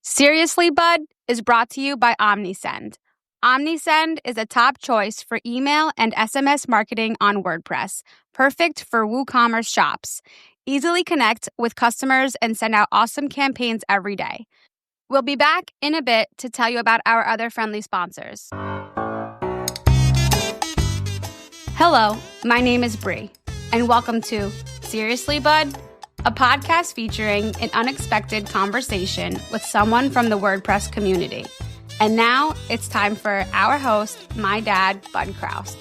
Seriously, Bud is brought to you by OmniSend. OmniSend is a top choice for email and SMS marketing on WordPress, perfect for WooCommerce shops. Easily connect with customers and send out awesome campaigns every day. We'll be back in a bit to tell you about our other friendly sponsors. Hello, my name is Bree, and welcome to Seriously, Bud, a podcast featuring an unexpected conversation with someone from the WordPress community. And now it's time for our host, my dad, Bud Kraus.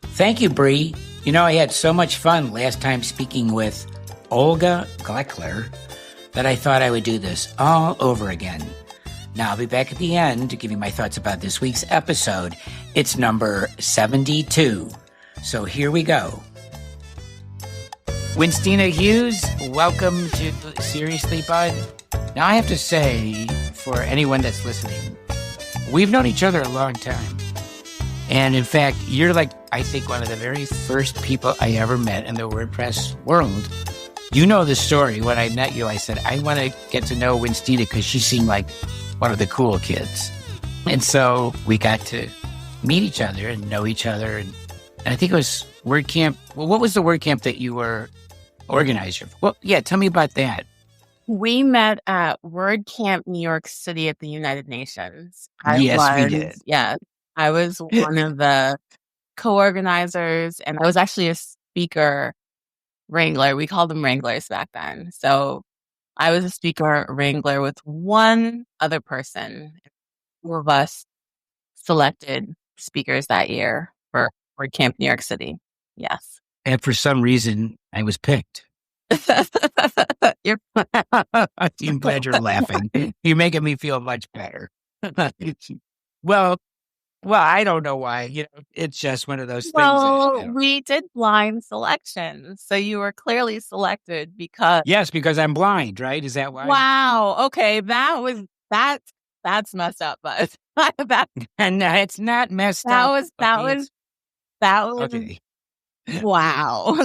Thank you, Bree. You know, I had so much fun last time speaking with Olga Gleckler that I thought I would do this all over again. Now, I'll be back at the end to give you my thoughts about this week's episode. It's number 72. So here we go. Winstina Hughes, welcome to Seriously, Bud. Now, I have to say, for anyone that's listening, we've known each other a long time. And in fact, you're like, I think, one of the very first people I ever met in the WordPress world. You know the story. When I met you, I said, I want to get to know Winstina because she seemed like one of the cool kids. And so we got to meet each other and know each other. And I think it was WordCamp. Well, what was the WordCamp that you were organizer for? Well, yeah, tell me about that. We met at WordCamp New York City at the United Nations. We did. Yeah, I was one of the co-organizers, and I was actually a speaker wrangler. We called them wranglers back then. So I was a speaker wrangler with one other person. Two of us selected speakers that year for WordCamp New York City. Yes. And for some reason, I was picked. I'm glad you're laughing. You're making me feel much better. Well, I don't know why. You know, it's just one of those things. Well, we did blind selections, so you were clearly selected because. Yes, because I'm blind, right? Is that why? Wow. Okay, that's messed up, but and it's not messed up. That was. Okay. Wow.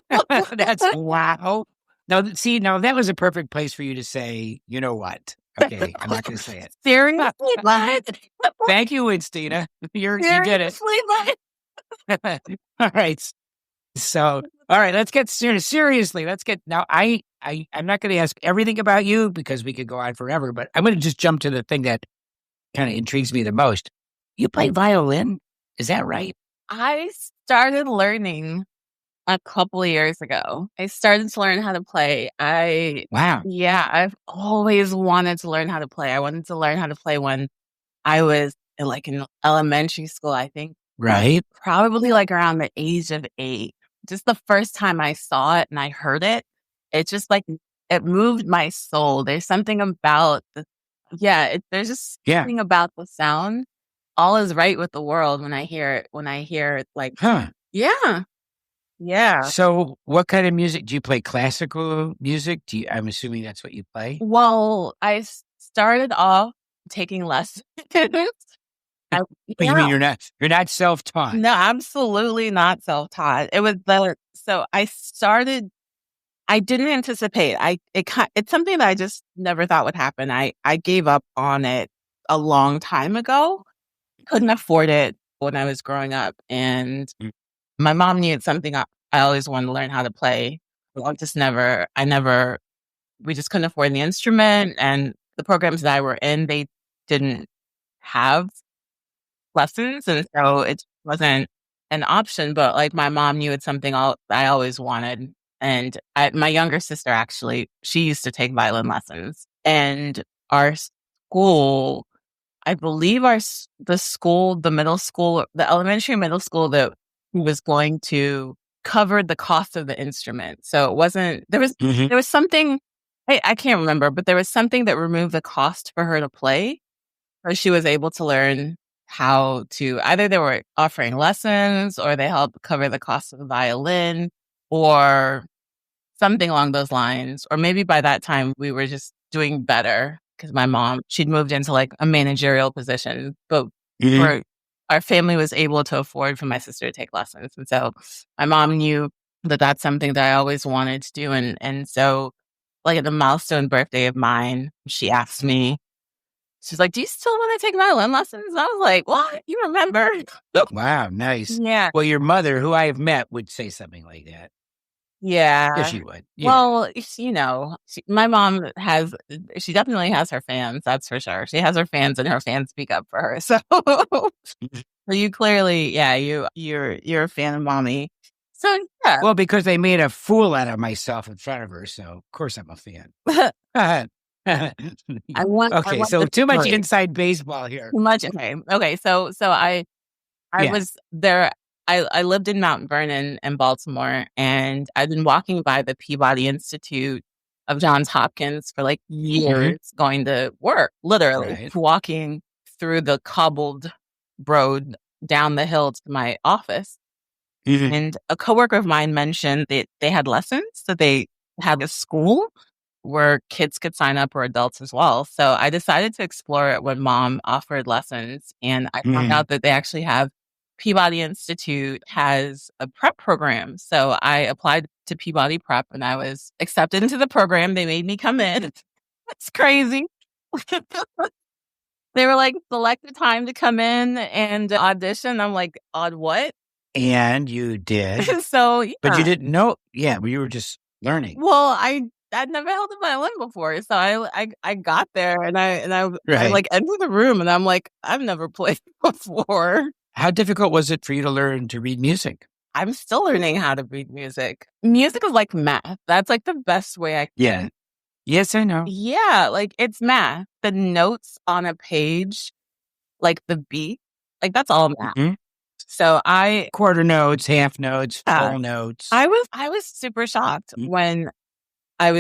That's wow. No, see, that was a perfect place for you to say, you know what? Okay, I'm not going to say it. Seriously, Thank you, Winstina. You did it. All right. So, all right, let's get serious. Seriously, let's get now. I'm not going to ask everything about you because we could go on forever, but I'm going to just jump to the thing that kind of intrigues me the most. You play violin? Is that right? I started learning a couple of years ago. I started to learn how to play. Wow. Yeah, I've always wanted to learn how to play. I wanted to learn how to play when I was in elementary school, I think. Right. Probably like around the age of 8. Just the first time I saw it and I heard it, it just it moved my soul. There's something about there's just something about the sound. All is right with the world when I hear it Yeah. So what kind of music? Do you play classical music? I'm assuming that's what you play? Well, I started off taking lessons. You mean you're not self-taught? No, absolutely not self-taught. It was I didn't anticipate. It's something that I just never thought would happen. I gave up on it a long time ago. Couldn't afford it when I was growing up, and my mom knew it's something I always wanted to learn how to play. We just couldn't afford the instrument, and the programs that I were in, they didn't have lessons, and so it wasn't an option. But my mom knew it's something I always wanted, and my younger sister actually, she used to take violin lessons, and our school. I believe the middle school, the elementary and middle school that was going to cover the cost of the instrument. So it wasn't, there was something, I can't remember, but there was something that removed the cost for her to play. Or she was able to learn how to, either they were offering lessons or they helped cover the cost of the violin or something along those lines. Or maybe by that time we were just doing better. Because my mom, she'd moved into a managerial position, but our family was able to afford for my sister to take lessons. And so my mom knew that that's something that I always wanted to do. And so like at a milestone birthday of mine, she asked me, she's like, "Do you still want to take violin lessons?" And I was like, "What? You remember?" Wow, nice. Yeah. Well, your mother, who I have met, would say something like that. Yeah, Yeah. she would. Yeah. Well, my mom she definitely has her fans. That's for sure. She has her fans and her fans speak up for her. So, so you clearly, yeah, you're a fan of mommy. So yeah. Well, because they made a fool out of myself in front of her, so of course I'm a fan. Okay, so too much inside baseball here. Too much. Okay. So I Yeah. was there. I lived in Mount Vernon in Baltimore, and I'd been walking by the Peabody Institute of Johns Hopkins for like years, going to work, literally Right. walking through the cobbled road down the hill to my office. And a coworker of mine mentioned that they had lessons, that they had a school where kids could sign up, or adults as well. So I decided to explore it when mom offered lessons. And I found out that they actually have Peabody Institute has a prep program. So I applied to Peabody Prep and I was accepted into the program. They made me come in. It's crazy. They were like, select a time to come in and audition. I'm like, odd what? And you did. So, yeah. But you didn't know. Yeah, but you were just learning. Well, I'd never held a violin before, so I got there and I like entered the room and I'm like, I've never played before. How difficult was it for you to learn to read music? I'm still learning how to read music. Music is like math. That's like the best way I can. Yeah. Yes, I know. Yeah, like it's math. The notes on a page, like the beat, like that's all math. So quarter notes, half notes, full notes. I was super shocked when I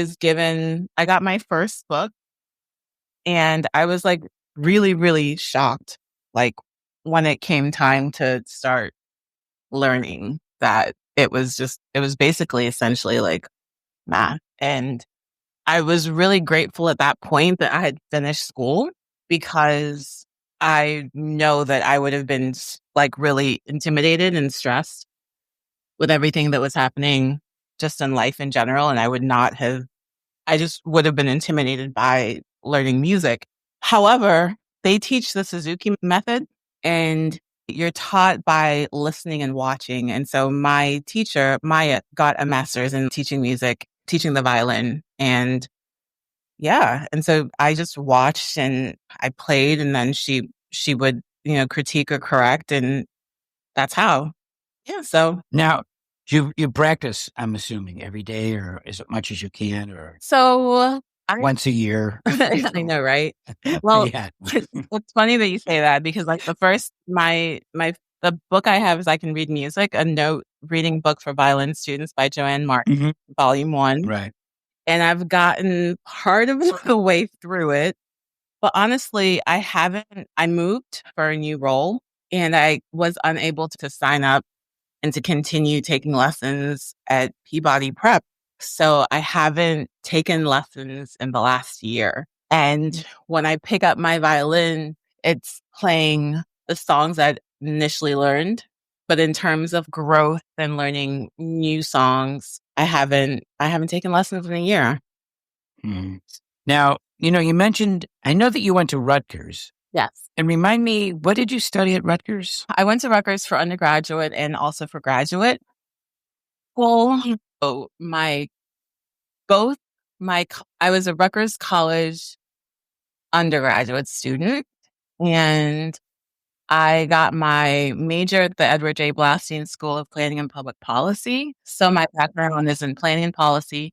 got my first book, and I was like really, really shocked. Like when it came time to start learning that it was basically essentially like math. And I was really grateful at that point that I had finished school, because I know that I would have been like really intimidated and stressed with everything that was happening just in life in general. And I just would have been intimidated by learning music. However, they teach the Suzuki method, and you're taught by listening and watching. And so my teacher, Maya, got a master's in teaching music, teaching the violin. And yeah. And so I just watched and I played, and then she would, critique or correct. And that's how. Yeah. So now you practice, I'm assuming, every day, or as much as you can, or once a year. I know, right? Well, yeah. It's funny that you say that, because like the first, the book I have is I Can Read Music, a note reading book for violin students by Joanne Martin, volume 1. Right. And I've gotten part of the way through it. But honestly, I moved for a new role, and I was unable to sign up and to continue taking lessons at Peabody Prep. So I haven't taken lessons in the last year. And when I pick up my violin, it's playing the songs I initially learned. But in terms of growth and learning new songs, I haven't taken lessons in a year. Now, you mentioned, I know that you went to Rutgers. Yes. And remind me, what did you study at Rutgers? I went to Rutgers for undergraduate and also for graduate. Well, I was a Rutgers College undergraduate student, and I got my major at the Edward J. Blaustein School of Planning and Public Policy. So my background is in planning and policy.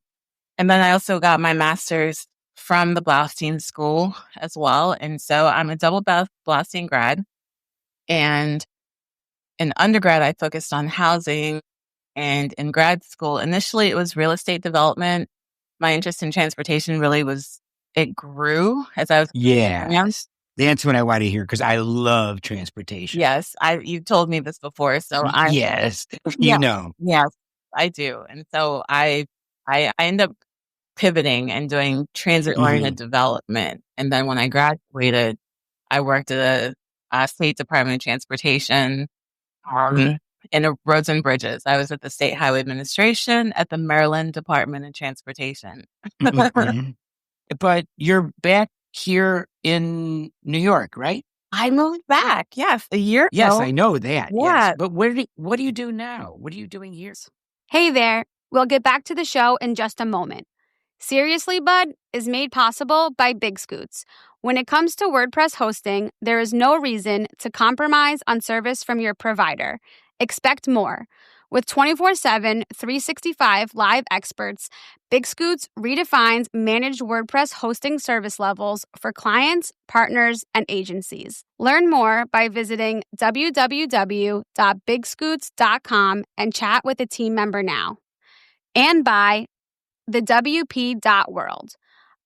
And then I also got my master's from the Blaustein School as well. And so I'm a double Blaustein grad. And in undergrad, I focused on housing. And in grad school, initially it was real estate development. My interest in transportation it grew as I was. Yes. That's what I want to hear, because I love transportation. Yes. You've told me this before. So yes, Yes, I do. And so I end up pivoting and doing transit-oriented development. And then when I graduated, I worked at a state department of transportation. in roads and bridges. I was at the State Highway Administration at the Maryland Department of Transportation. Mhm. But you're back here in New York, right? I moved back, yes, a year Yes, ago. I know that. Yeah. Yes. But what do you do now? What are you doing here? Hey there. We'll get back to the show in just a moment. Seriously, Bud is made possible by Big Scoots. When it comes to WordPress hosting, there is no reason to compromise on service from your provider. Expect more. With 24/7, 365 live experts, Big Scoots redefines managed WordPress hosting service levels for clients, partners, and agencies. Learn more by visiting www.bigscoots.com and chat with a team member now. And by the WP.world,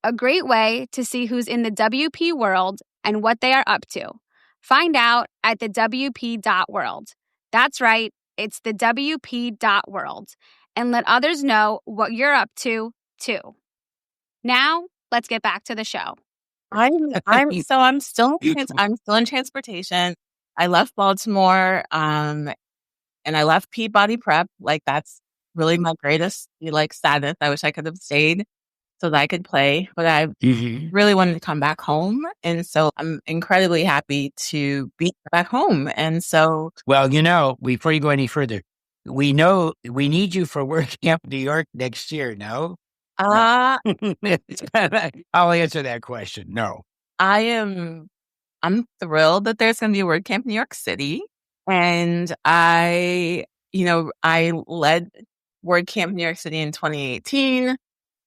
a great way to see who's in the WP world and what they are up to. Find out at the WP.world. That's right, it's the WP.world. And let others know what you're up to, too. Now, let's get back to the show. I'm still in transportation. I left Baltimore, and I left Peabody Prep. Like, that's really my greatest sadness. I wish I could have stayed so that I could play, but I really wanted to come back home. And so I'm incredibly happy to be back home. And so, Well, before you go any further, we know we need you for WordCamp New York next year, no? uh, I'll answer that question. No. I'm thrilled that there's going to be a WordCamp New York City. And I led WordCamp New York City in 2018.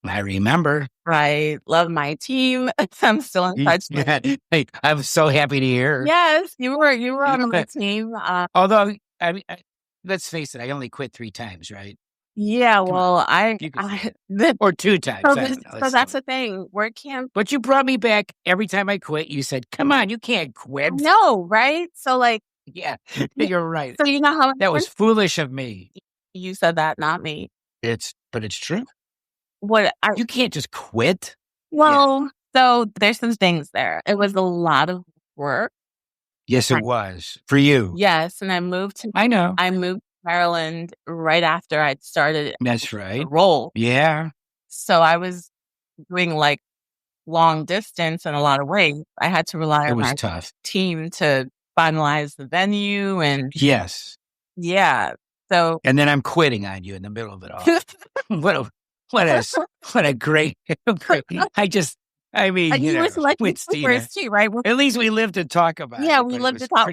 I remember. I love my team. I'm still in touch with. Hey, I'm so happy to hear. Yes, you were on my team. Although, let's face it, I only quit 3 times, right? Yeah, well, or 2 times. So that's the thing. WordCamp. But you brought me back every time I quit. You said, "Come on, you can't quit." No, right? So yeah, you're right. So you know how that was foolish of me. You said that, not me. But it's true. You can't just quit. Well, so there's some things there. It was a lot of work. Yes, it was for you. Yes, and I moved to Maryland right after I'd started. That's right. The role. Yeah. So I was doing long distance in a lot of ways. I had to rely on our team to finalize the venue and yes. Yeah. So and then I'm quitting on you in the middle of it all. What a great I mean, Winstina, too, right? At least we live to talk about it. Yeah, we live to talk.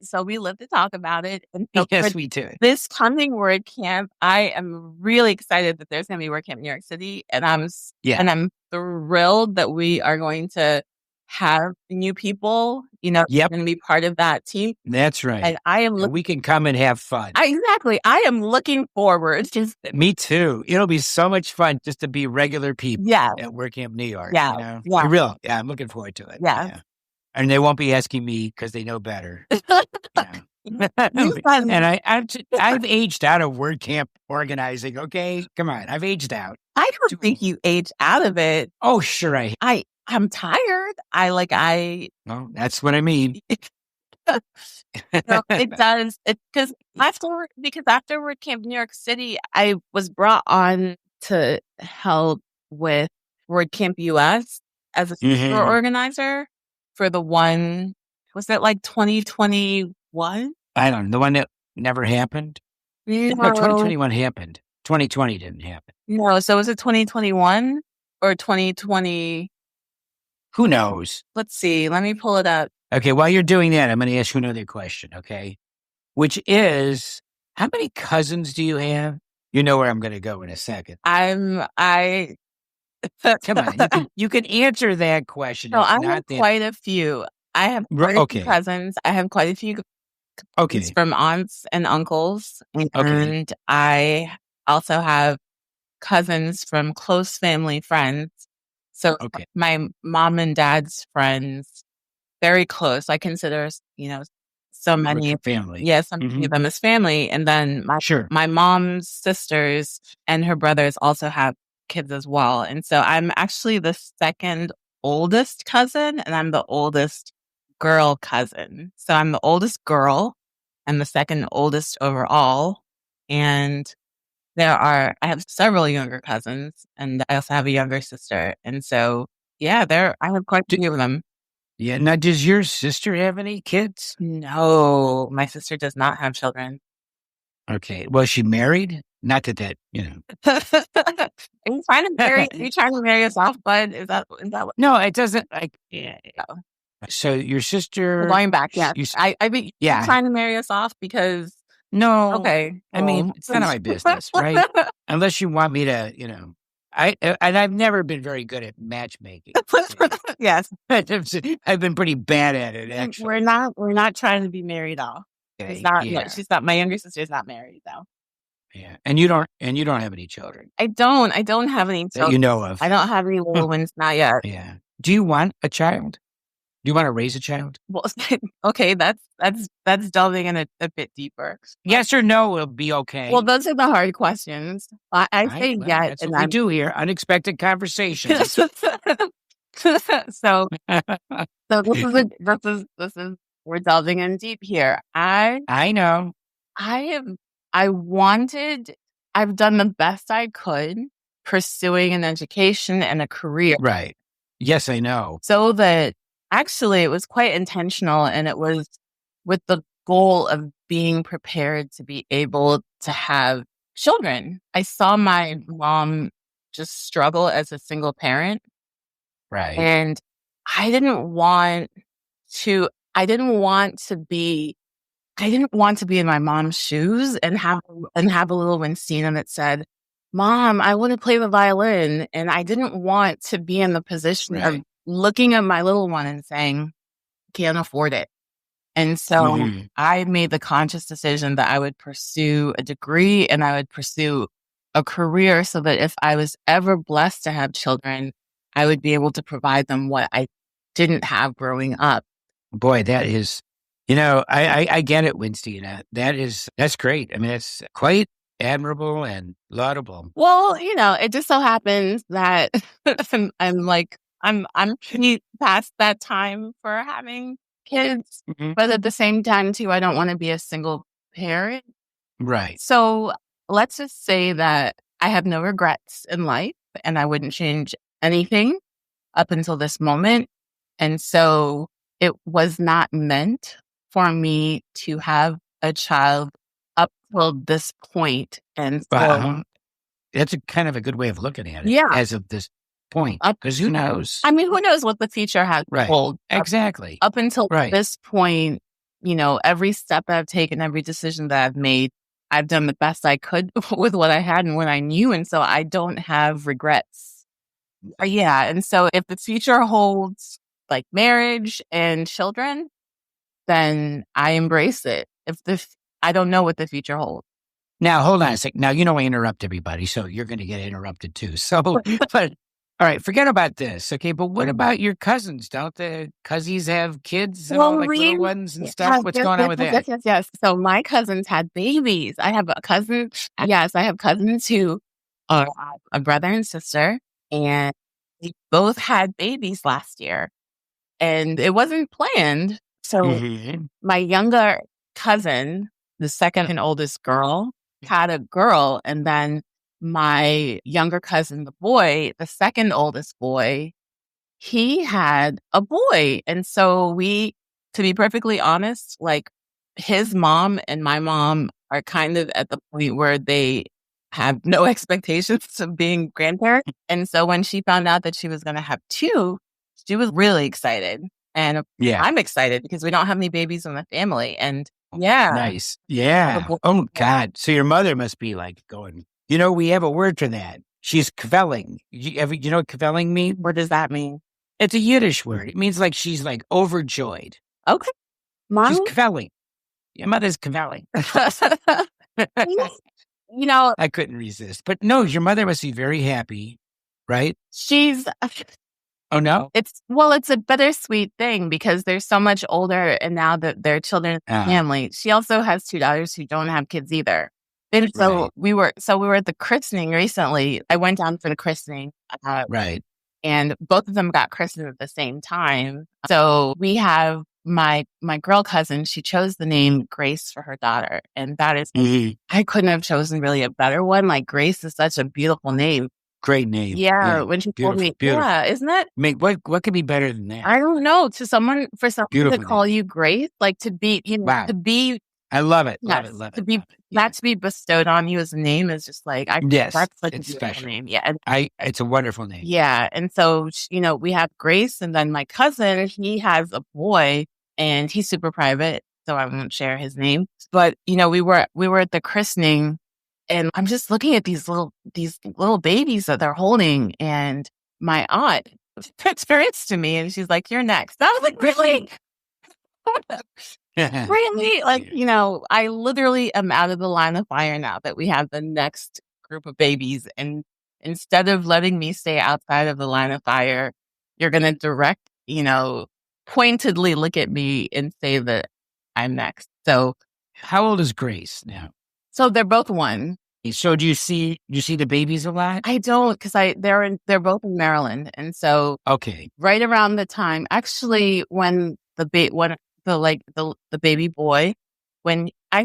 So we live to talk about it. And so yes, we do. This coming WordCamp, I am really excited that there's going to be WordCamp New York City, and I'm thrilled that we are going to have new people, going to be part of that team. That's right. And I am. We can come and have fun. Exactly. I am looking forward. Me too. It'll be so much fun just to be regular people at WordCamp New York. Yeah. I'm looking forward to it. Yeah. And they won't be asking me because they know better. And I've aged out of WordCamp organizing. Okay, come on, I've aged out. I don't think you aged out of it. Oh, sure, I'm tired. Well, that's what I mean. It does. Because after WordCamp New York City, I was brought on to help with WordCamp US as a speaker organizer for the one. Was it 2021? I don't know. The one that never happened. No, 2021 happened. 2020 didn't happen. No, so was it 2021 or 2020? Who knows? Let's see. Let me pull it up. Okay, while you're doing that, I'm going to ask you another question, okay? Which is, how many cousins do you have? You know where I'm going to go in a second. Come on, you can answer that question. No, I have quite a few. I have quite a few cousins. I have quite a few cousins from aunts and uncles. And I also have cousins from close family friends. So my mom and dad's friends, very close. I consider, so many family. Yes, some of them as family. And then my mom's sisters and her brothers also have kids as well. And so I'm actually the second oldest cousin, and I'm the oldest girl cousin. So I'm the oldest girl, and the second oldest overall. And I have several younger cousins, and I also have a younger sister. And so, yeah, I have quite a few of them. Yeah. Now, does your sister have any kids? No, my sister does not have children. Okay. Was she married? Not that, Are you trying to marry us off, bud? Is that what? No, it doesn't. Yeah. So your sister. Going back, yeah. I mean, yeah. you're trying to marry us off because. No. Okay. I mean, it's none of my business, right? Unless you want me to, and I've never been very good at matchmaking. Yes. I've been pretty bad at it, actually. We're not trying to be married off. Okay, it's not, yeah. She's not, my younger sister's not married though. Yeah. And you don't have any children. I don't have any children. That you know of. I don't have any little ones, not yet. Yeah. Do you want a child? Do you want to raise a child? Well, okay, that's delving in a bit deeper. Yes or no will be okay. Well, those are the hard questions. I say yes, that's what we do here. Unexpected conversations. So this is we're delving in deep here. I know. I've done the best I could pursuing an education and a career. Right. Yes, I know. So that actually it was quite intentional, and it was with the goal of being prepared to be able to have children. I saw my mom just struggle as a single parent. Right. And I didn't want to be in my mom's shoes and have a little Winstina that said, "Mom, I want to play the violin." And I didn't want to be in the position of looking at my little one and saying, "Can't afford it." And so I made the conscious decision that I would pursue a degree and I would pursue a career so that if I was ever blessed to have children, I would be able to provide them what I didn't have growing up. Boy, that is, I get it, Winstina. That's great. I mean, that's quite admirable and laudable. Well, it just so happens that I'm pretty past that time for having kids, but at the same time too, I don't want to be a single parent. Right. So let's just say that I have no regrets in life and I wouldn't change anything up until this moment. And so it was not meant for me to have a child up till this point. And so that's a kind of a good way of looking at it. Yeah. As of this point, because who knows? I mean, who knows what the future has to hold? Exactly. Up until this point, every step I've taken, every decision that I've made, I've done the best I could with what I had and what I knew. And so I don't have regrets. Yeah. And so if the future holds like marriage and children, then I embrace it. I don't know what the future holds. Now, hold on a sec. Now, I interrupt everybody, so you're going to get interrupted too. So, but all right, forget about this. Okay. But what about your cousins? Don't the cousins have kids and little ones and stuff? What's going on with that? Yes. So my cousins had babies. I have cousins who are a brother and sister, and they both had babies last year. And it wasn't planned. So my younger cousin, the second and oldest girl, had a girl, and then my younger cousin, the boy, the second oldest boy, he had a boy. And so to be perfectly honest, like his mom and my mom are kind of at the point where they have no expectations of being grandparents. And so when she found out that she was going to have two, she was really excited. And I'm excited because we don't have any babies in the family. And nice. Yeah. Oh, God. So your mother must be like going, we have a word for that. She's kvelling. You know what kvelling means? What does that mean? It's a Yiddish word. It means like she's like overjoyed. Okay. She's kvelling. Your mother's kvelling. I couldn't resist. But no, your mother must be very happy, right? She's... Oh, no? It's a bittersweet thing because they're so much older and now that their children in the family. She also has two daughters who don't have kids either. And so we were at the christening recently. I went down for the christening. And both of them got christened at the same time. So we have my girl cousin, she chose the name Grace for her daughter. And that is, I couldn't have chosen really a better one. Like Grace is such a beautiful name. Great name. Yeah. When she told me, yeah, isn't it? I mean, what could be better than that? I don't know. For someone to call you Grace, like to be, to be. I love it. Yes, love it. To be that to be bestowed on you as a name is just like, yes, that's such it's a beautiful special name. Yeah. It's a wonderful name. Yeah. And so, we have Grace, and then my cousin, he has a boy and he's super private, so I won't share his name. But, we were at the christening, and I'm just looking at these little babies that they're holding. And my aunt transference to me, and she's like, "You're next." I was like, "Really?" Really? Like, I literally am out of the line of fire now that we have the next group of babies. And instead of letting me stay outside of the line of fire, you're going to direct, pointedly look at me and say that I'm next. So how old is Grace now? So they're both 1. So do you see the babies a lot? I don't, because they're both in Maryland. And so right around the time, actually, when the baby boy,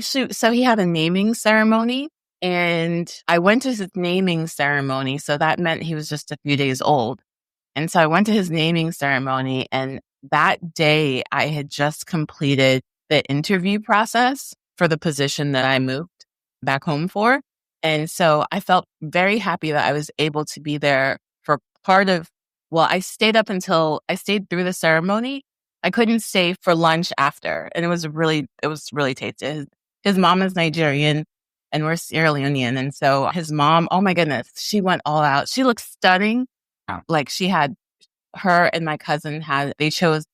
so he had a naming ceremony, and I went to his naming ceremony. So that meant he was just a few days old. And so I went to his naming ceremony, and that day I had just completed the interview process for the position that I moved back home for. And so I felt very happy that I was able to be there for I stayed through the ceremony. I couldn't stay for lunch after. And it was really tasty. His mom is Nigerian and we're Sierra Leonean. And so his mom, oh my goodness, she went all out. She looked stunning. Oh. Like her and my cousin they chose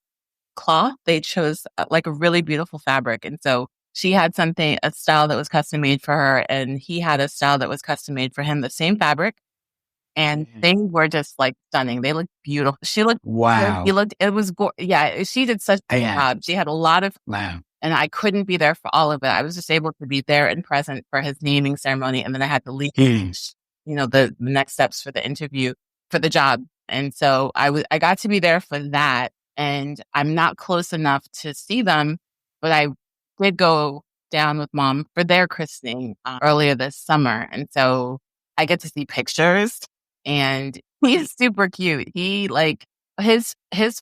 cloth. They chose like a really beautiful fabric. And so she had a style that was custom made for her, and he had a style that was custom made for him, the same fabric. And they were just like stunning. They looked beautiful. She looked, wow. It was, she did such a job. She had a lot of, and I couldn't be there for all of it. I was just able to be there and present for his naming ceremony. And then I had to leave, the next steps for the interview for the job. And so I got to be there for that. And I'm not close enough to see them, but I did go down with Mom for their christening earlier this summer. And so I get to see pictures, and he's super cute. He his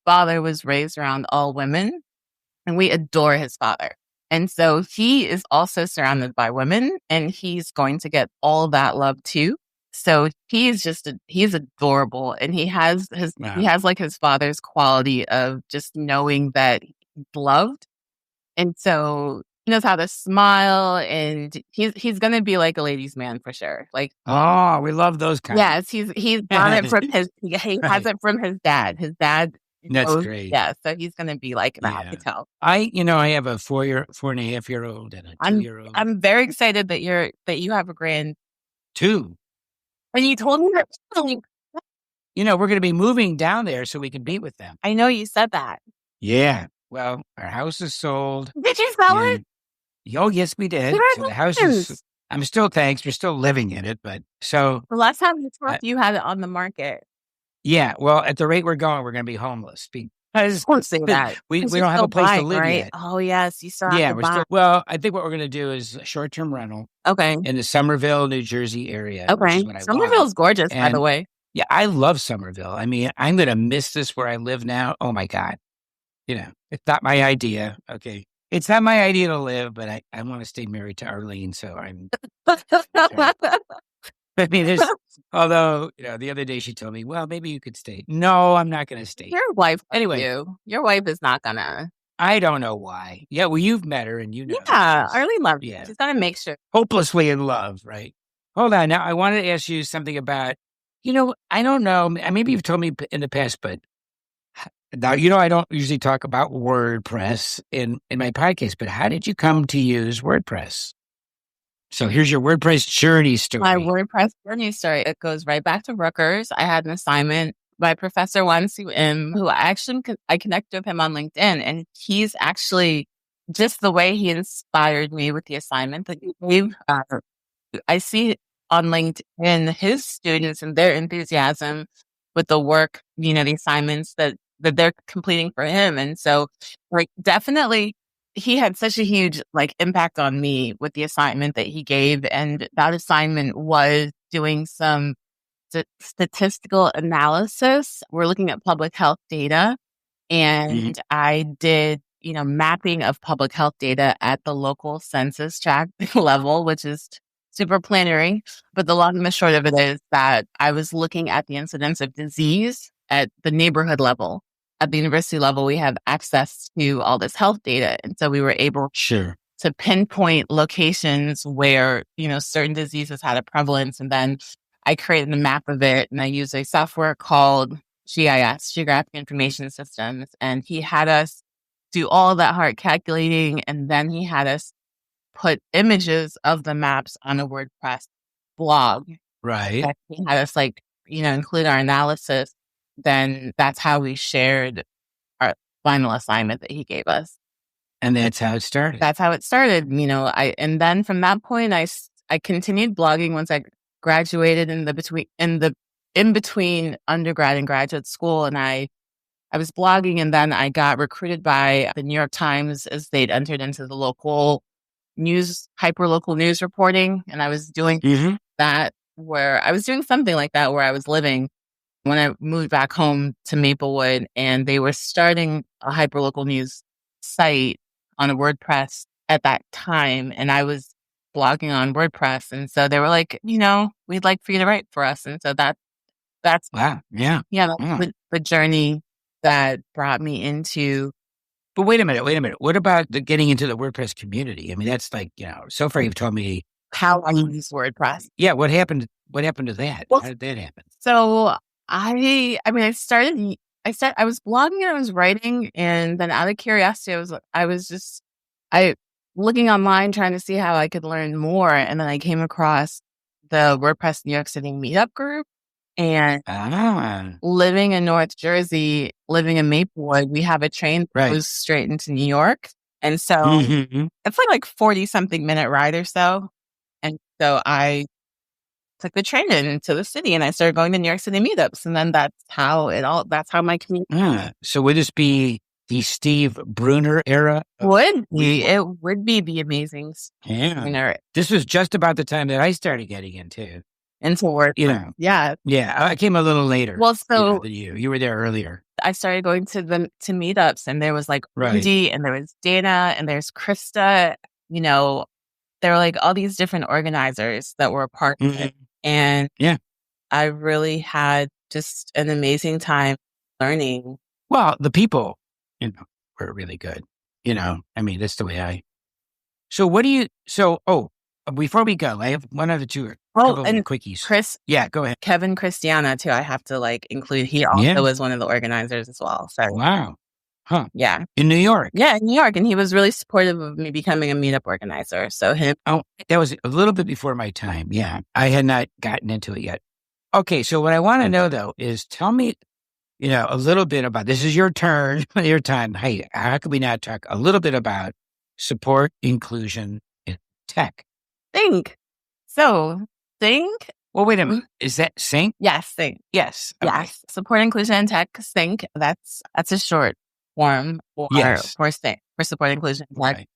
father was raised around all women, and we adore his father. And so he is also surrounded by women, and he's going to get all that love too. So he's adorable, and he has his father's quality of just knowing that he's loved. And so he knows how to smile, and he's going to be like a ladies' man for sure. Like, oh, we love those kinds. Yes, he's got it from he has it from his dad. His dad. That's great. Yeah, so he's going to be like that. I can tell. I have a 4.5-year-old and a 2-year-old. I'm very excited that you have a grand 2. And you told me that. We're going to be moving down there so we can be with them. I know you said that. Yeah. Well, our house is sold. Did you sell it? Oh, yes, we did. So the house is. We're still living in it, but so. The last time you talked, you had it on the market. Yeah. Well, at the rate we're going, we're going to be homeless. I won't say that. We don't have a place to live yet. Oh, yes. You still have to buy. Well, I think what we're going to do is a short-term rental. Okay. In the Somerville, New Jersey area. Okay. Somerville's gorgeous, by the way. Yeah, I love Somerville. I mean, I'm going to miss this where I live now. Oh, my God. It's not my idea. Okay. It's not my idea to live, but I want to stay married to Arlene, so I'm. I mean, although, the other day she told me, well, maybe you could stay. No, I'm not going to stay. Your wife, your wife is not going to. I don't know why. Yeah, well, you've met her and you know. Yeah, Arlene loves you. She's going to make sure. Hopelessly in love, right? Hold on. Now, I wanted to ask you something about, I don't know. Maybe you've told me in the past, but now, I don't usually talk about WordPress in my podcast, but how did you come to use WordPress? So here's your WordPress journey story. My WordPress journey story. It goes right back to Rutgers. I had an assignment by Professor Winstina, who I connected with him on LinkedIn, and he's actually just the way he inspired me with the assignment that he gave. I see on LinkedIn his students and their enthusiasm with the work, the assignments that that they're completing for him. And so like definitely he had such a huge like impact on me with the assignment that he gave. And that assignment was doing some statistical analysis. We're looking at public health data. And I did, mapping of public health data at the local census tract level, which is super planary. But the long and the short of it is that I was looking at the incidence of disease at the neighborhood level. At the university level, we have access to all this health data. And so we were able to pinpoint locations where, certain diseases had a prevalence. And then I created a map of it, and I used a software called GIS, Geographic Information Systems. And he had us do all that hard calculating. And then he had us put images of the maps on a WordPress blog. Right. And he had us include our analysis. Then that's how we shared our final assignment that he gave us. And that's how it started. That's how it started. And then from that point, I continued blogging once I graduated in between undergrad and graduate school. And I was blogging, and then I got recruited by the New York Times as they'd entered into the local news, hyper-local news reporting. And I was doing that where I was doing something like that where I was living when I moved back home to Maplewood, and they were starting a hyper-local news site on a WordPress at that time. And I was blogging on WordPress. And so they were like, we'd like for you to write for us. And so that's wow. Yeah. Yeah. The journey that brought me into. But wait a minute. What about the getting into the WordPress community? I mean, that's like, so far you've told me how I use WordPress. Yeah. What happened to that? Well, how did that happen? So I was blogging and I was writing, and then out of curiosity, I was looking online trying to see how I could learn more. And then I came across the WordPress New York City Meetup group. And living in North Jersey, living in Maplewood, we have a train that goes straight into New York. And so it's like 40-something minute ride or so. And so I took the train into the city, and I started going to New York City meetups. And then that's how my community. So would this be the Steve Bruner era? It would be the amazing Bruner. This was just about the time that I started getting into WordPress. Yeah. I came a little later. Well, so than you were there earlier. I started going to meetups, and there was Rudy, and there was Dana, and there's Krista. There were all these different organizers that were a part of it. And I really had just an amazing time learning. Well, the people, were really good. I mean, that's the way So what do you, before we go, I have one other two. And quickies. Chris. Yeah, go ahead. Kevin Christiana, too. I have to include. He also was one of the organizers as well. So. Wow. Huh. Yeah. In New York. Yeah, in New York. And he was really supportive of me becoming a meetup organizer. So him. Oh, that was a little bit before my time. Yeah. I had not gotten into it yet. Okay. So what I want to know, though, is tell me, a little bit about, this is your turn, your time. Hey, how could we not talk a little bit about support, inclusion in tech? Think. Well, wait a minute. Is that Sync? Yes, Sync. Yes. Okay. Yes. Support, inclusion, and tech. Sync. That's a short form for Sync, for support, inclusion, and tech. Right.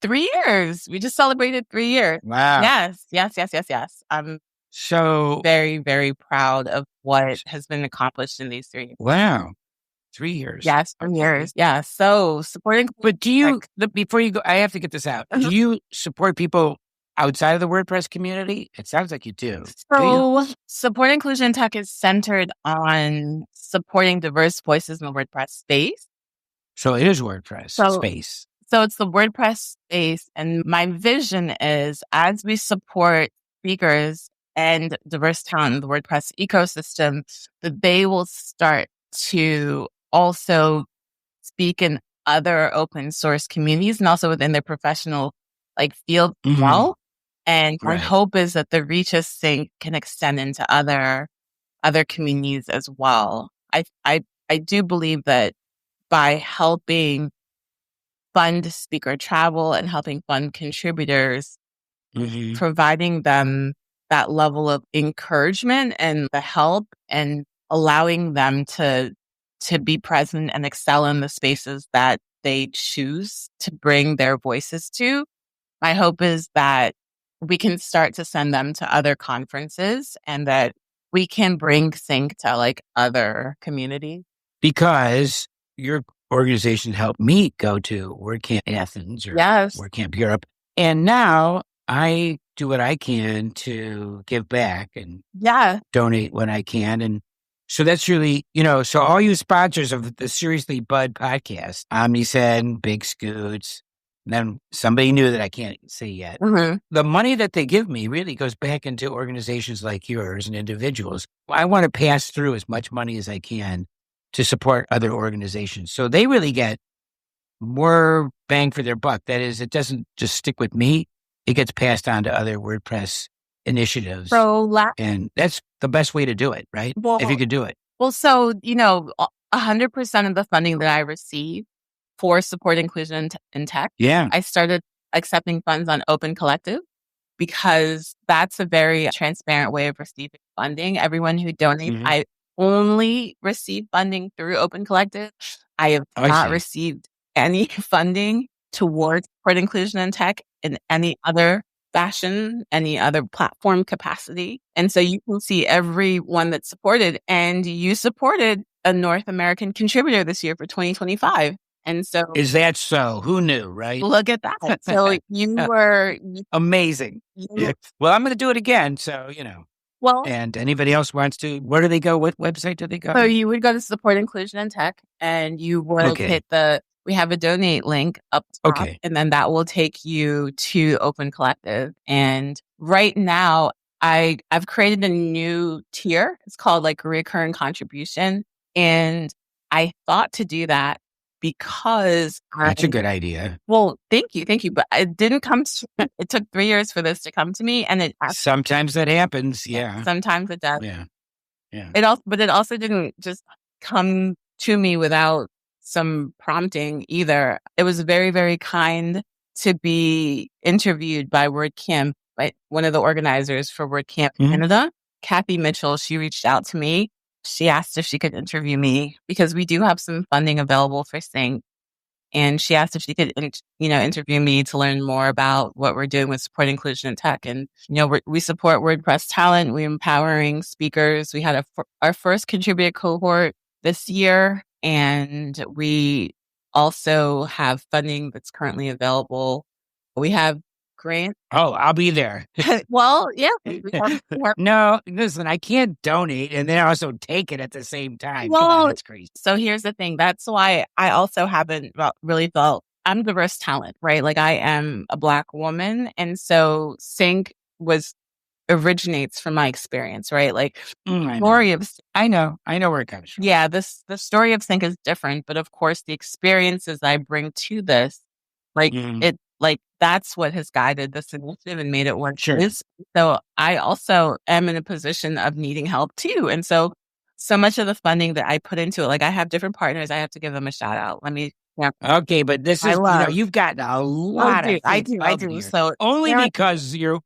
3 years. We just celebrated 3 years. Wow. Yes. I'm so very, very proud of what has been accomplished in these 3 years. Wow. 3 years. Yes, 3 years. Yeah. So supporting. But do you, before you go, I have to get this out. Do you support people outside of the WordPress community? It sounds like you do. So support, inclusion, tech is centered on supporting diverse voices in the WordPress space. So it is WordPress space. So it's the WordPress space. And my vision is, as we support speakers and diverse talent in the WordPress ecosystem, that they will start to also speak in other open source communities and also within their professional field as well. And my hope is that the reach of Sync can extend into other communities as well. I do believe that by helping fund speaker travel and helping fund contributors, providing them that level of encouragement and the help and allowing them to to be present and excel in the spaces that they choose to bring their voices to. My hope is that we can start to send them to other conferences and that we can bring Sync to like other communities. Because your organization helped me go to WordCamp Athens or WordCamp Europe. And now I do what I can to give back and donate when I can. And so that's really, so all you sponsors of the Seriously Bud podcast, Omnisend, Big Scoots, and then somebody new that I can't say yet. Mm-hmm. The money that they give me really goes back into organizations like yours and individuals. I want to pass through as much money as I can to support other organizations. So they really get more bang for their buck. That is, it doesn't just stick with me. It gets passed on to other WordPress initiatives. And that's the best way to do it, right? Well, if you could do it. Well, so, 100% of the funding that I receive for support inclusion in tech, I started accepting funds on Open Collective because that's a very transparent way of receiving funding. Everyone who donates, I only receive funding through Open Collective. I have not received any funding towards support inclusion in tech in any other fashion, any other platform capacity. And so you can see everyone that's supported, and you supported a North American contributor this year for 2025. And so is that so? Who knew, right? Look at that. So you were amazing. Well, I'm going to do it again. So, Well, and anybody else wants to, where do they go? What website do they go? So you would go to Support Inclusion in Tech, and you would hit we have a donate link up top, and then that will take you to Open Collective. And right now, I've created a new tier. It's called like recurring contribution. And I thought to do that because that's a good idea. Well, thank you. But it didn't come it took 3 years for this to come to me. And sometimes that happens. Yeah. Sometimes it does. Yeah. But it also didn't just come to me without some prompting either. It was very, very kind to be interviewed by WordCamp, by one of the organizers for WordCamp Canada, Kathy Mitchell. She reached out to me. She asked if she could interview me because we do have some funding available for Sync. And she asked if she could, interview me to learn more about what we're doing with support inclusion in tech. And, we support WordPress talent. We're empowering speakers. We had our first contributor cohort this year. And we also have funding that's currently available. We have grants. Oh, I'll be there. Well, yeah. No, listen, I can't donate and then also take it at the same time. Well, come on, that's crazy. So here's the thing. That's why I also haven't really felt I'm diverse talent, right? Like I am a Black woman. And so Sync originates from my experience, right? Like story of I know where it comes from. Yeah, the story of Sync is different, but of course the experiences I bring to this, that's what has guided this initiative and made it what it is. So I also am in a position of needing help too. And so much of the funding that I put into it, like I have different partners, I have to give them a shout out. Okay, but this is, you've gotten a lot of I do. So only because you're,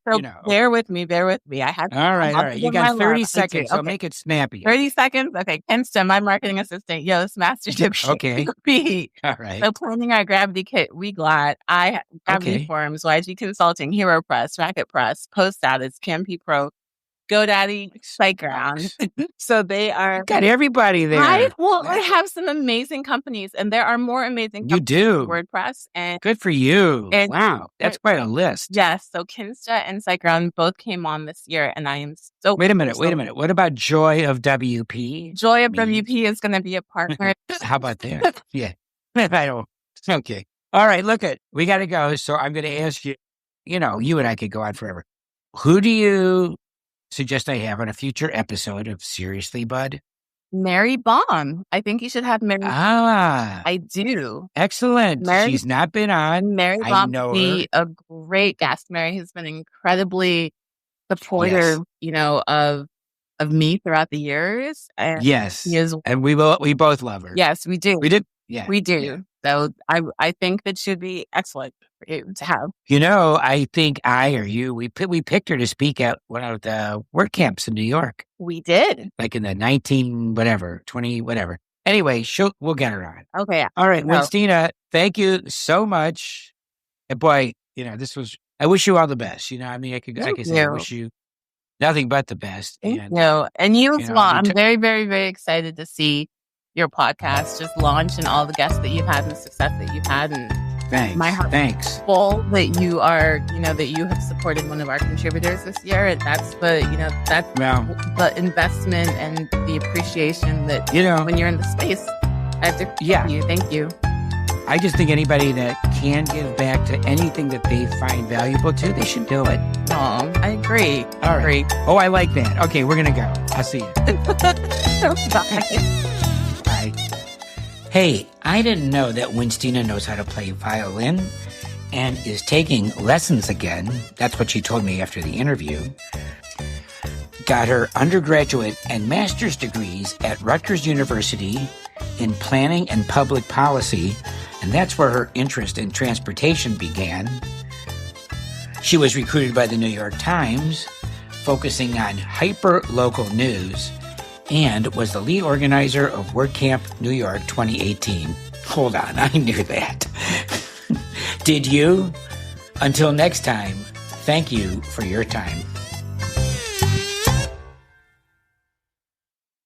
bear with me. I have all right. You got 30 seconds. So make it snappy. 30 seconds. Okay. Ken Stem, my marketing assistant. Yo, this master tip. Okay. All right. So planning our Gravity Kit, WeGlot, Gravity Forums, YG Consulting, Hero Press, Racket Press, Post Status, Campy Pro, GoDaddy, SiteGround. So they are got everybody there. I have some amazing companies, and there are more amazing companies. You do. WordPress, and good for you. And wow, that's quite a list. Yes. So Kinsta and SiteGround both came on this year, and I am so. Wait a minute. What about Joy of WP? Joy of WP is going to be a partner. How about that? Yeah. I don't. Okay. All right. We got to go. So I'm going to ask you. You and I could go on forever. Who do you suggest I have on a future episode of Seriously Bud? Mary Baum. I think you should have Mary. I do. Excellent. She's not been on. Mary Baum would be a great guest. Mary has been incredibly supportive, of me throughout the years. And and we both love her. Yes, we do. We did. Yeah, we do. Yeah. So I think that should be excellent for you to have. I think I or you, we picked her to speak at one of the WordCamps in New York. We did. Like in the 20 whatever. Anyway, we'll get her on. Okay. All right, Oh. Winstina, thank you so much. And boy, I wish you all the best. I wish you nothing but the best. Thank you. And you as well. I'm t- very, very, very excited to see your podcast just launch and all the guests that you've had and the success that you've had. And my heart's full that you are, that you have supported one of our contributors this year. And that's the investment and the appreciation that, when you're in the space. I have to thank you. Thank you. I just think anybody that can give back to anything that they find valuable to, they should do it. Oh, I agree. All right. Oh, I like that. Okay, we're going to go. I'll see you. Bye. Hey, I didn't know that Winstina knows how to play violin and is taking lessons again. That's what she told me after the interview. Got her undergraduate and master's degrees at Rutgers University in planning and public policy, and that's where her interest in transportation began. She was recruited by the New York Times, focusing on hyper-local news, and was the lead organizer of WordCamp New York 2018. Hold on, I knew that. Did you? Until next time, thank you for your time.